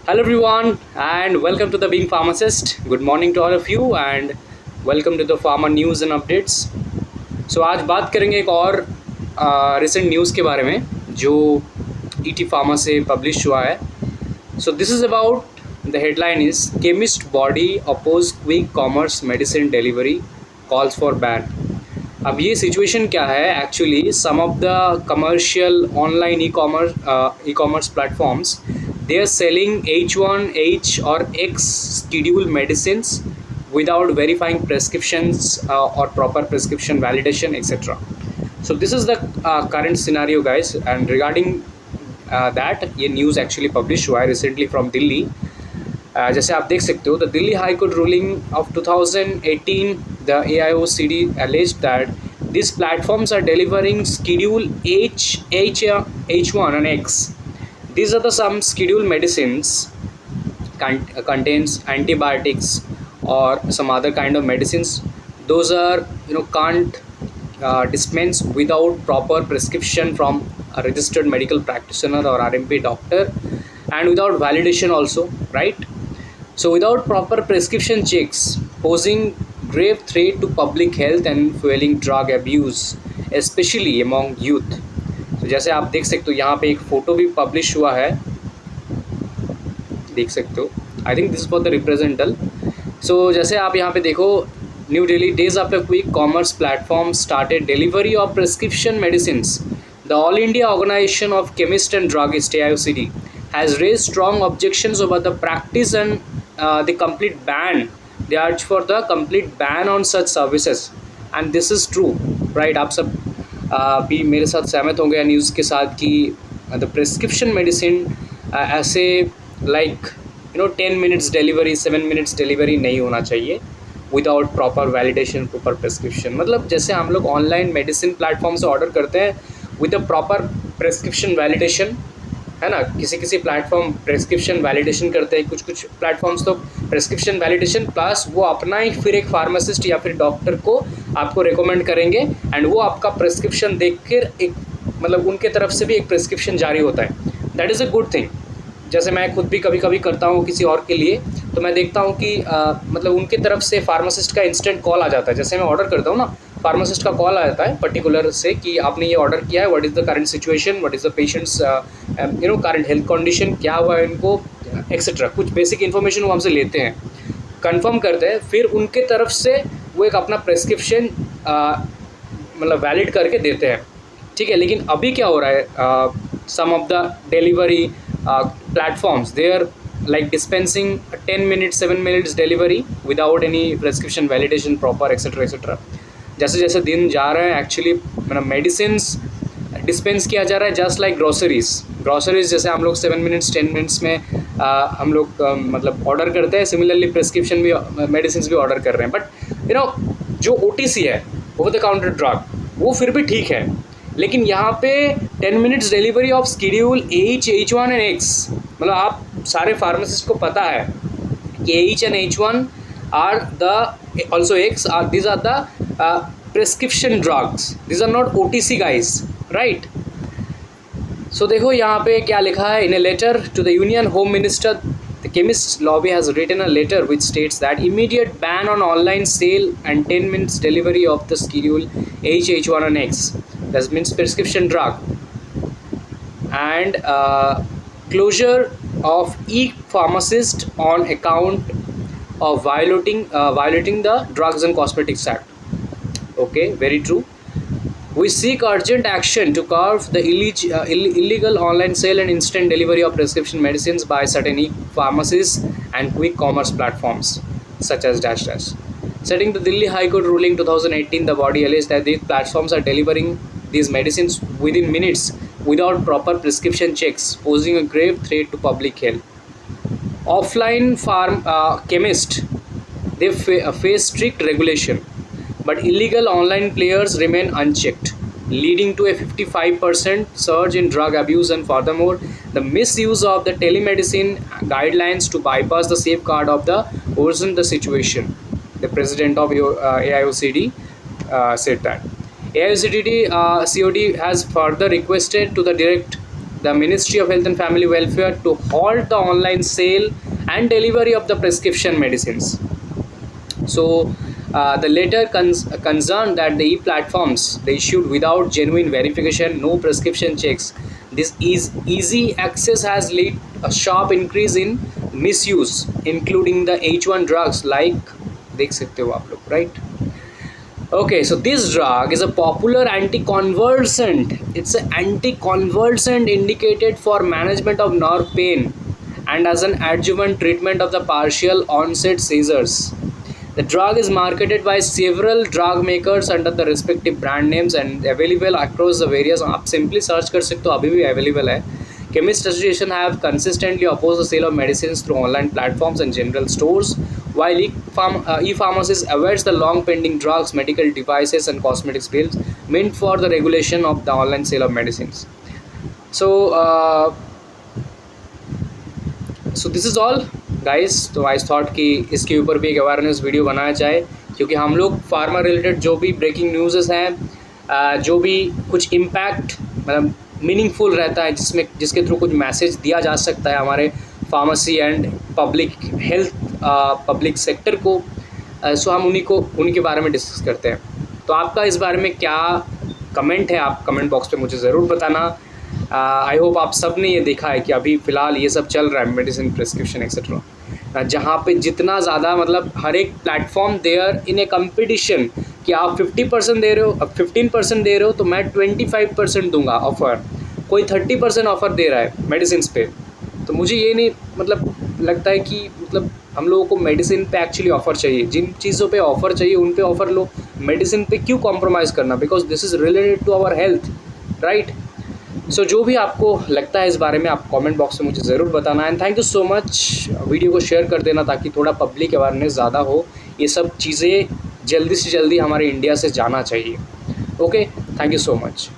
Hello everyone and welcome to the Being Pharmacist. Good morning to all of you and welcome to the Pharma News and Updates. So आज बात करेंगे एक और recent news के बारे में जो ईटी फार्मा से पब्लिश हुआ है. So this is about the headline is Chemist Body Oppose Quick Commerce Medicine Delivery Calls for Ban. अब ये सिचुएशन क्या है actually some of the commercial online e-commerce platforms they are selling H1, H or X schedule medicines without verifying prescriptions or proper prescription validation, etc. So this is the current scenario, guys. And regarding that, ये news actually published हुआ है recently from Delhi. जैसे आप देख सकते हो, the Delhi High Court ruling of 2018, the AIOCD alleged that these platforms are delivering schedule H1 and X. These are the some scheduled medicines contains antibiotics or some other kind of medicines. Those are can't dispense without proper prescription from a registered medical practitioner or RMP doctor and without validation also, right? So without proper prescription checks, posing grave threat to public health and fueling drug abuse, especially among youth. तो जैसे आप देख सकते हो यहाँ पे एक photo भी पब्लिश हुआ है, देख सकते हो. I think this is for the representational. So जैसे आप यहाँ पे देखो, new Delhi days after quick commerce platform started delivery of prescription medicines. The all India organisation of chemist and druggist AIOCD has raised strong objections over the practice and the complete ban. They urge for the complete ban on such services, and this is true, right? आप सब भी मेरे साथ सहमत होंगे news के साथ कि द प्रिस्क्रिप्शन मेडिसिन ऐसे like 10 minutes delivery 7 minutes delivery नहीं होना चाहिए without proper validation, proper prescription. मतलब जैसे हम लोग ऑनलाइन मेडिसिन प्लेटफॉर्म से ऑर्डर करते हैं with a proper prescription validation, है ना. किसी प्लेटफॉर्म प्रेस्क्रिप्शन वैलिडेशन करते हैं, कुछ प्लेटफॉर्म्स तो प्रेस्क्रिप्शन वैलिडेशन प्लस वो अपना ही फिर एक फार्मासिस्ट या फिर डॉक्टर को आपको रिकमेंड करेंगे एंड वो आपका प्रेस्क्रिप्शन देखकर एक मतलब उनके तरफ से भी एक प्रेस्क्रिप्शन जारी होता है. That is a good thing. जैसे मैं खुद भी कभी कभी करता हूँ किसी और के लिए, तो मैं देखता हूँ कि मतलब उनके तरफ से फार्मासिस्ट का इंस्टेंट कॉल आ जाता है. जैसे मैं ऑर्डर करता हूँ ना, फार्मासिस्ट का कॉल आ जाता है पर्टिकुलर से कि आपने ये ऑर्डर किया है, what is the current situation, what is the patients current health condition, क्या हुआ है इनको, एक्सेट्रा. कुछ बेसिक इन्फॉर्मेशन वो हमसे लेते हैं, कंफर्म करते हैं, फिर उनके तरफ से वो एक अपना प्रेस्क्रिप्शन मतलब वैलिड करके देते हैं, ठीक है. लेकिन अभी क्या हो रहा है, some of the delivery platforms, they are like dispensing 10 minutes 7 minutes delivery without any prescription validation proper, etc. जैसे जैसे दिन जा रहे हैं एक्चुअली मेडिसिन डिस्पेंस किया जा रहा है जस्ट लाइक ग्रॉसरीज जैसे हम लोग 7 मिनट्स 10 मिनट्स में हम लोग मतलब ऑर्डर करते हैं. सिमिलरली प्रिस्क्रिप्शन भी मेडिसिन भी ऑर्डर कर रहे हैं. बट जो OTC है, ओवर द काउंटर ड्रग, वो फिर भी ठीक है. लेकिन यहाँ पे 10 minutes delivery of schedule H1 and X, मतलब आप सारे फार्मासिस्ट को पता है कि H and H1 are the also X are these are the prescription drugs, these are not OTC guys, right. सो देखो यहाँ पे क्या लिखा है. In a letter to the union home minister, the chemist lobby has written a letter which states that immediate ban on online sale and 10 minutes delivery of the schedule H1 and X, that means prescription drug, and closure of e-pharmacist on account of violating the Drugs and Cosmetics Act. Okay, very true. We seek urgent action to curb the illegal online sale and instant delivery of prescription medicines by certain e-pharmacies and quick commerce platforms such as Dash Dash. Citing the Delhi High Court ruling 2018, the body alleged that these platforms are delivering these medicines within minutes without proper prescription checks, posing a grave threat to public health. Offline chemists, they face strict regulation, but illegal online players remain unchecked, leading to a 55% surge in drug abuse. And furthermore, the misuse of the telemedicine guidelines to bypass the safeguard of the worsen the situation. The president of AIOCD said that. AIOCD COD has further requested to the direct the Ministry of Health and Family Welfare to halt the online sale and delivery of the prescription medicines. So the letter concerned that the e-platforms they issued without genuine verification, no prescription checks. This is easy access has led a sharp increase in misuse, including the H1 drugs like देख सकते हो आप लोग, right? Okay, so this drug is a popular anticonvulsant. It's an anticonvulsant indicated for management of nerve pain and as an adjuvant treatment of the partial onset seizures. The drug is marketed by several drug makers under the respective brand names and available across the various. आप simply search कर सकते हो, अभी भी available है. Chemist Association have consistently opposed the sale of medicines through online platforms and general stores, while e-pharmacies awaits the long-pending drugs, medical devices, and cosmetics bills meant for the regulation of the online sale of medicines. So this is all guys. तो I thought कि इसके ऊपर भी एक awareness video बनाया जाए, क्योंकि हम लोग फार्मा रिलेटेड जो भी ब्रेकिंग न्यूज़ हैं, जो भी कुछ इम्पैक्ट मतलब मीनिंगफुल रहता है, जिसके थ्रू कुछ मैसेज दिया जा सकता है हमारे pharmacy and public health public sector को, सो हम उन्हीं के बारे में डिस्कस करते हैं. तो आपका इस बारे में क्या कमेंट है, आप कमेंट बॉक्स पे मुझे ज़रूर बताना. आई होप आप सब ने ये देखा है कि अभी फ़िलहाल ये सब चल रहा है, मेडिसिन प्रिस्क्रिप्शन एक्सेट्रा, जहाँ पे जितना ज़्यादा मतलब हर एक platform there in a competition कि आप 50% दे रहे हो, अब 15% दे रहे हो तो मैं 25% दूंगा ऑफ़र, कोई 30% ऑफ़र दे रहा है मेडिसिन पे. तो मुझे ये नहीं मतलब लगता है कि मतलब हम लोगों को मेडिसिन पे एक्चुअली ऑफ़र चाहिए, जिन चीज़ों पे ऑफ़र चाहिए उन पे ऑफ़र लो, मेडिसिन पे क्यों कॉम्प्रोमाइज़ करना, because this is related to our health, right. सो जो भी आपको लगता है इस बारे में आप कमेंट बॉक्स में मुझे ज़रूर बताना. And thank you so much. Video को शेयर कर देना ताकि थोड़ा पब्लिक अवेयरनेस ज़्यादा हो, ये सब चीज़ें जल्दी से जल्दी हमारे इंडिया से जाना चाहिए. Okay, thank you so much.